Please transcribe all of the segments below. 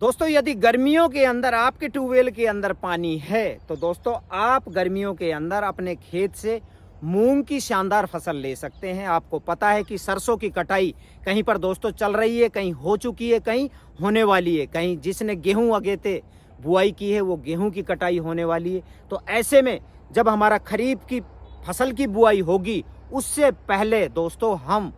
दोस्तों यदि गर्मियों के अंदर आपके ट्यूबवेल के अंदर पानी है तो दोस्तों आप गर्मियों के अंदर अपने खेत से मूंग की शानदार फसल ले सकते हैं। आपको पता है कि सरसों की कटाई कहीं पर दोस्तों चल रही है, कहीं हो चुकी है, कहीं होने वाली है, कहीं जिसने गेहूं अगेते बुआई की है वो गेहूं की कटाई होने वाली है। तो ऐसे में जब हमारा खरीफ की फसल की बुआई होगी उससे पहले दोस्तों हम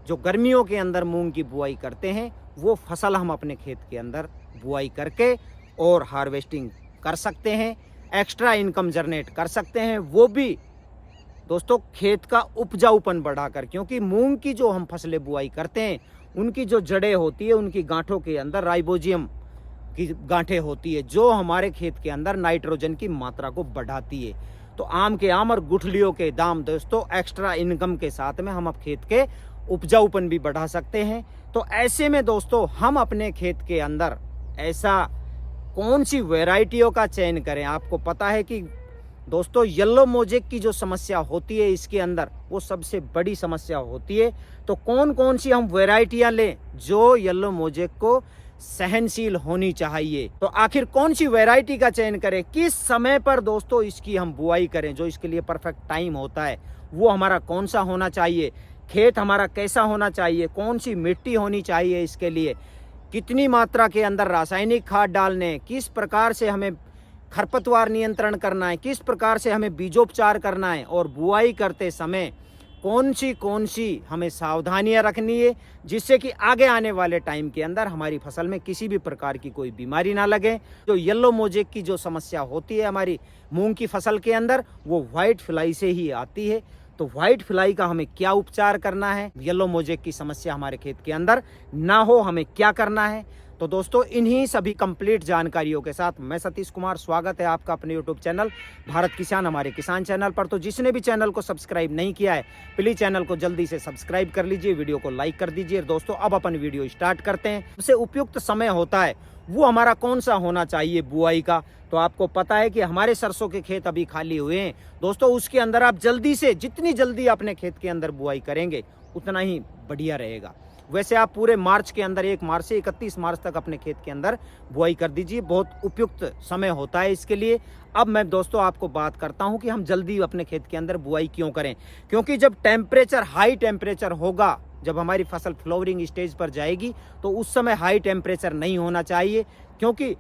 जो गर्मियों के अंदर मूंग की बुआई करते हैं वो फसल हम अपने खेत के अंदर बुआई करके और हार्वेस्टिंग कर सकते हैं, एक्स्ट्रा इनकम जनरेट कर सकते हैं, वो भी दोस्तों खेत का उपजाऊपन बढ़ाकर। क्योंकि मूंग की जो हम फसलें बुआई करते हैं उनकी जो जड़ें होती है उनकी गांठों के अंदर राइबोजियम की गांठें होती है जो हमारे खेत के अंदर नाइट्रोजन की मात्रा को बढ़ाती है। तो आम के आम और गुठलियों के दाम दोस्तों एक्स्ट्रा इनकम के साथ में हम अब खेत के उपजाऊपन भी बढ़ा सकते हैं। तो ऐसे में दोस्तों हम अपने खेत के अंदर ऐसा कौन सी वैरायटियों का चयन करें। आपको पता है कि दोस्तों येलो मोजेक की जो समस्या होती है इसके अंदर वो सबसे बड़ी समस्या होती है। तो कौन कौन सी हम वैरायटियां लें जो येलो मोजेक को सहनशील होनी चाहिए। तो आखिर कौन सी वैरायटी का चयन करें, किस समय पर दोस्तों इसकी हम बुआई करें, जो इसके लिए परफेक्ट टाइम होता है वो हमारा कौन सा होना चाहिए, खेत हमारा कैसा होना चाहिए, कौन सी मिट्टी होनी चाहिए, इसके लिए कितनी मात्रा के अंदर रासायनिक खाद डालने, किस प्रकार से हमें खरपतवार नियंत्रण करना है, किस प्रकार से हमें बीजोपचार करना है, और बुआई करते समय कौन सी हमें सावधानियां रखनी है जिससे कि आगे आने वाले टाइम के अंदर हमारी फसल में किसी भी प्रकार की कोई बीमारी ना लगे। जो येलो मोजेक की जो समस्या होती है हमारी मूंग की फसल के अंदर वो व्हाइट फ्लाई से ही आती है। तो व्हाइट फ्लाई का हमें क्या उपचार करना है, येलो मोजेक की समस्या हमारे खेत के अंदर ना हो हमें क्या करना है। तो दोस्तों इन्हीं सभी कंप्लीट जानकारियों के साथ मैं सतीश कुमार, स्वागत है आपका अपने यूट्यूब चैनल भारत किसान, हमारे किसान चैनल पर। तो जिसने भी चैनल को सब्सक्राइब नहीं किया है प्लीज चैनल को जल्दी से सब्सक्राइब कर लीजिए, वीडियो को लाइक कर दीजिए। दोस्तों अब अपन वीडियो स्टार्ट करते हैं। सबसे उपयुक्त समय होता है वो हमारा कौन सा होना चाहिए बुआई का। तो आपको पता है कि हमारे सरसों के खेत अभी खाली हुए हैं दोस्तों, उसके अंदर आप जल्दी से जितनी जल्दी अपने खेत के अंदर बुआई करेंगे उतना ही बढ़िया रहेगा। वैसे आप पूरे मार्च के अंदर 1 मार्च से 31 मार्च तक अपने खेत के अंदर बुआई कर दीजिए, बहुत उपयुक्त समय होता है इसके लिए। अब मैं दोस्तों आपको बात करता हूं कि हम जल्दी अपने खेत के अंदर बुआई क्यों करें। क्योंकि जब टेम्परेचर हाई टेम्परेचर होगा, जब हमारी फसल फ्लावरिंग स्टेज पर जाएगी तो उस समय हाई टेम्परेचर नहीं होना चाहिए, क्योंकि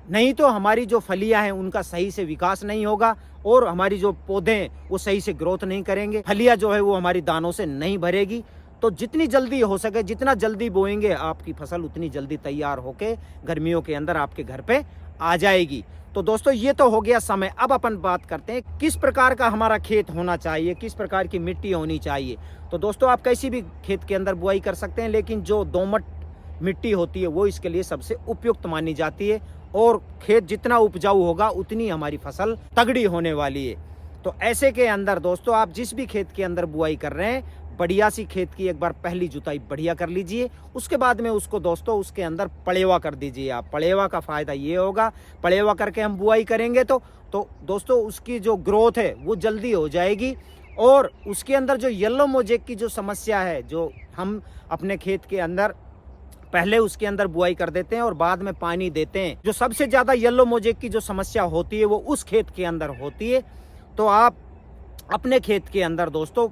नहीं तो हमारी जो फलियां हैं उनका सही से विकास नहीं होगा और हमारी जो पौधे हैं वो सही से ग्रोथ नहीं करेंगे, फलियां जो है वो हमारी दानों से नहीं भरेगी। तो जितनी जल्दी हो सके, जितना जल्दी बोएंगे आपकी फसल उतनी जल्दी तैयार होके गर्मियों के अंदर आपके घर पे आ जाएगी। तो दोस्तों ये तो हो गया समय। अब अपन बात करते हैं किस प्रकार का हमारा खेत होना चाहिए, किस प्रकार की मिट्टी होनी चाहिए। तो दोस्तों आप कैसी भी खेत के अंदर बुआई कर सकते हैं, लेकिन जो दोमट मिट्टी होती है वो इसके लिए सबसे उपयुक्त मानी जाती है। और खेत जितना उपजाऊ होगा उतनी हमारी फसल तगड़ी होने वाली है। तो ऐसे के अंदर दोस्तों आप जिस भी खेत के अंदर बुआई कर रहे हैं बढ़िया सी खेत की एक बार पहली जुताई बढ़िया कर लीजिए। उसके बाद में उसको दोस्तों उसके अंदर पलेवा कर दीजिए आप। पलेवा का फायदा ये होगा, पलेवा करके हम बुआई करेंगे तो दोस्तों उसकी जो ग्रोथ है वो जल्दी हो जाएगी। और उसके अंदर जो येलो मोजेक की जो समस्या है, जो हम अपने खेत के अंदर पहले उसके अंदर बुआई कर देते हैं और बाद में पानी देते हैं, जो सबसे ज्यादा येलो मोजेक की जो समस्या होती है वो उस खेत के अंदर होती है। तो आप अपने खेत के अंदर दोस्तों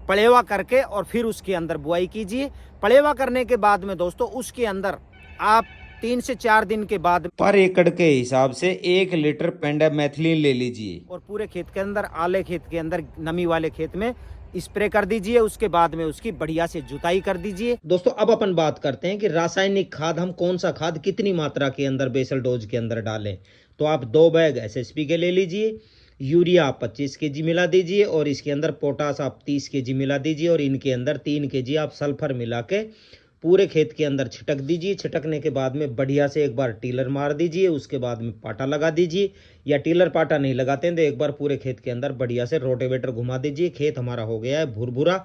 पलेवा करके और फिर उसके अंदर बुआई कीजिए। पलेवा करने के बाद में दोस्तों उसके अंदर आप 3 से 4 दिन के बाद पर एकड़ के हिसाब से 1 लीटर पेंडामेथिलीन ले लीजिए और पूरे खेत के अंदर, आले खेत के अंदर, नमी वाले खेत में स्प्रे कर दीजिए। उसके बाद में उसकी बढ़िया से जुताई कर दीजिए। दोस्तों अब अपन बात करते हैं कि रासायनिक खाद हम कौन सा खाद कितनी मात्रा के अंदर बेसल डोज के अंदर डालें। तो आप 2 बैग एसएसपी के ले लीजिए, यूरिया आप 25 kg मिला दीजिए और इसके अंदर पोटास आप 30 kg मिला दीजिए और इनके अंदर 3 kg आप सल्फर मिला के पूरे खेत के अंदर छिटक दीजिए। छिटकने के बाद में बढ़िया से एक बार टीलर मार दीजिए, उसके बाद में पाटा लगा दीजिए, या टीलर पाटा नहीं लगाते हैं तो एक बार पूरे खेत के अंदर बढ़िया से रोटेवेटर घुमा दीजिए। खेत हमारा हो गया है भुरभुरा।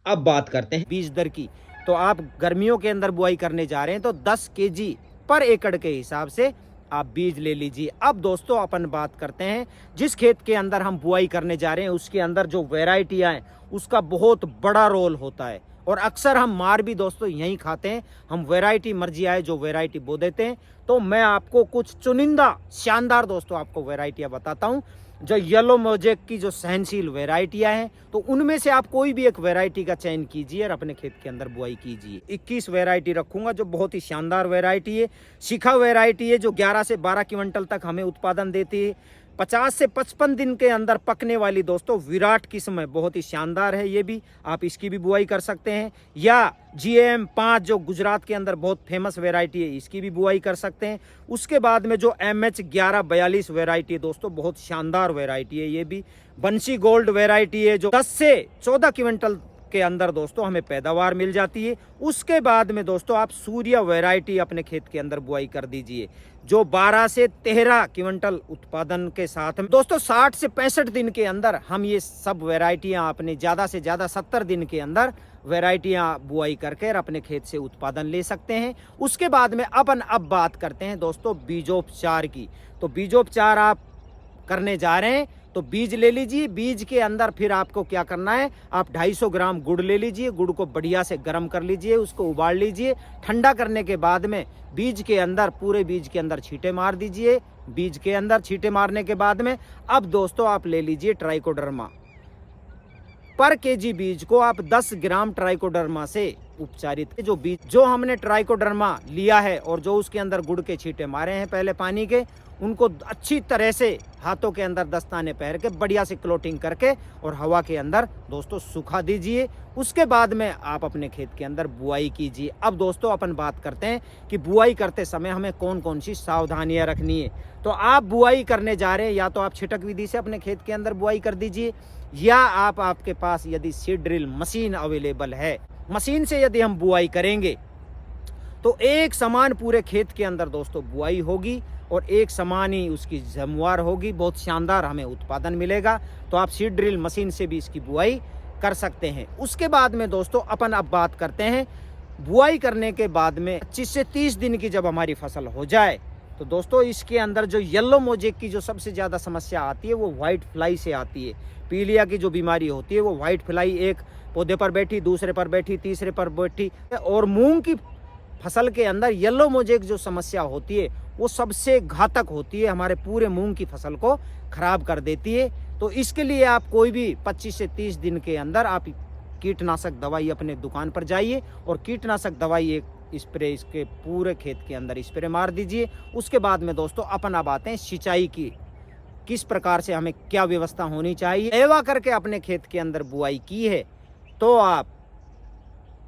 अब बात करते हैं बीज दर की। तो आप गर्मियों के अंदर बुआई करने जा रहे हैं तो 10 kg पर एकड़ के हिसाब से आप बीज ले लीजिए। अब दोस्तों अपन बात करते हैं जिस खेत के अंदर हम बुआई करने जा रहे हैं उसके अंदर जो वैरायटियां हैं उसका बहुत बड़ा रोल होता है। और अक्सर हम मार भी दोस्तों यहीं खाते हैं। हम वैरायटी मर्जी आए जो वैरायटी बो देते हैं। तो मैं आपको कुछ चुनिंदा शानदार दोस्तों आपको वैरायटियाँ बताता हूँ जो येलो मोजेक की जो सहनशील वैरायटियाँ हैं। तो उनमें से आप कोई भी एक वैरायटी का चयन कीजिए और अपने खेत के अंदर बुआई कीजिए। 21 वैरायटी रखूंगा जो बहुत ही शानदार वैरायटी है। शिखा वैरायटी है जो 11 से 12 क्विंटल तक हमें उत्पादन देती है। 50 से 55 दिन के अंदर पकने वाली दोस्तों विराट किस्म है, बहुत ही शानदार है। ये भी आप इसकी भी बुआई कर सकते हैं। या GM 5 जो गुजरात के अंदर बहुत फेमस वैरायटी है, इसकी भी बुआई कर सकते हैं। उसके बाद में जो MH 1142 वैरायटी है दोस्तों, बहुत शानदार वैरायटी है। ये भी बंसी गोल्ड वैरायटी है जो 10 से 14 क्विंटल के अंदर दोस्तों हमें पैदावार मिल जाती है। उसके बाद में दोस्तों आप सूर्य वैरायटी अपने खेत के अंदर बुआई कर दीजिए जो 12 से 13 क्विंटल उत्पादन के साथ में दोस्तों 60 से 65 दिन के अंदर हम ये सब वैरायटियां अपने ज़्यादा से ज़्यादा 70 दिन के अंदर वैरायटियां बुआई करके अपने खेत से उत्पादन ले सकते हैं। उसके बाद में अब बात करते हैं दोस्तों बीजोपचार की। तो बीजोपचार आप करने जा रहे हैं तो बीज ले लीजिए। बीज के अंदर फिर आपको क्या करना है, आप 250 ग्राम गुड़ ले लीजिए। गुड़ को बढ़िया से गर्म कर लीजिए, उसको उबाल लीजिए। ठंडा करने के बाद में बीज के अंदर, पूरे बीज के अंदर छींटे मार दीजिए। बीज के अंदर छींटे मारने के बाद में अब दोस्तों आप ले लीजिए ट्राइकोडर्मा। पर केजी बीज को आप 10 ग्राम ट्राइकोडर्मा से उपचारित जो बीज जो हमने ट्राइकोडर्मा लिया है और जो उसके अंदर गुड़ के छींटे मारे हैं पहले पानी के, उनको अच्छी तरह से हाथों के अंदर दस्ताने पहन के बढ़िया से क्लोटिंग करके और हवा के अंदर दोस्तों सुखा दीजिए। उसके बाद में आप अपने खेत के अंदर बुआई कीजिए। अब दोस्तों अपन बात करते हैं कि बुआई करते समय हमें कौन कौन सी सावधानियां रखनी है। तो आप बुआई करने जा रहे हैं या तो आप छिटक विधि से अपने खेत के अंदर बुआई कर दीजिए, या आपके पास यदि सीड ड्रिल मशीन अवेलेबल है, मशीन से यदि हम बुआई करेंगे तो एक समान पूरे खेत के अंदर दोस्तों बुआई होगी और एक समान ही उसकी जमवार होगी। बहुत शानदार हमें उत्पादन मिलेगा। तो आप सीड ड्रिल मशीन से भी इसकी बुआई कर सकते हैं। उसके बाद में दोस्तों अपन अब बात करते हैं बुआई करने के बाद में 25 से 30 दिन की जब हमारी फसल हो जाए तो दोस्तों इसके अंदर जो येलो मोजेक की जो सबसे ज़्यादा समस्या आती है वो व्हाइट फ्लाई से आती है। पीलिया की जो बीमारी होती है वो व्हाइट फ्लाई एक पौधे पर बैठी, दूसरे पर बैठी, तीसरे पर बैठी। और मूंग की फसल के अंदर येलो मोजेक जो समस्या होती है वो सबसे घातक होती है, हमारे पूरे मूंग की फसल को खराब कर देती है। तो इसके लिए आप कोई भी 25 से 30 दिन के अंदर आप कीटनाशक दवाई अपने दुकान पर जाइए और कीटनाशक दवाई एक स्प्रे इसके पूरे खेत के अंदर स्प्रे मार dीजिए। उसके बाद में दोस्तों अपन अब आते हैं सिंचाई की, किस प्रकार से हमें क्या व्यवस्था होनी चाहिए। एवा करके अपने खेत के अंदर बुआई की है तो आप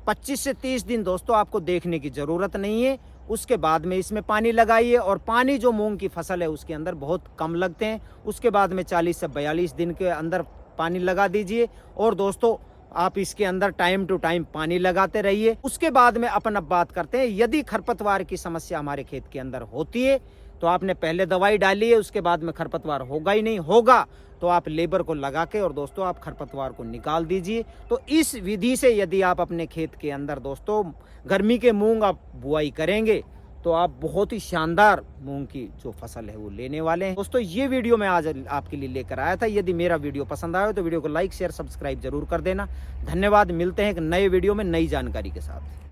25 से 30 दिन दोस्तों आपको देखने की ज़रूरत नहीं है। उसके बाद में इसमें पानी लगाइए और पानी जो मूंग की फसल है उसके अंदर बहुत कम लगते हैं। उसके बाद में 40 से 42 दिन के अंदर पानी लगा दीजिए और दोस्तों आप इसके अंदर टाइम टू टाइम पानी लगाते रहिए। उसके बाद में अपन अब बात करते हैं यदि खरपतवार की समस्या हमारे खेत के अंदर होती है तो आपने पहले दवाई डाली है, उसके बाद में खरपतवार होगा ही नहीं, होगा तो आप लेबर को लगा के और दोस्तों आप खरपतवार को निकाल दीजिए। तो इस विधि से यदि आप अपने खेत के अंदर दोस्तों गर्मी के मूंग आप बुआई करेंगे तो आप बहुत ही शानदार मूंग की जो फसल है वो लेने वाले हैं। दोस्तों ये वीडियो मैं आज आपके लिए लेकर आया था। यदि मेरा वीडियो पसंद आया तो वीडियो को लाइक शेयर सब्सक्राइब जरूर कर देना। धन्यवाद। मिलते हैं एक नए वीडियो में नई जानकारी के साथ।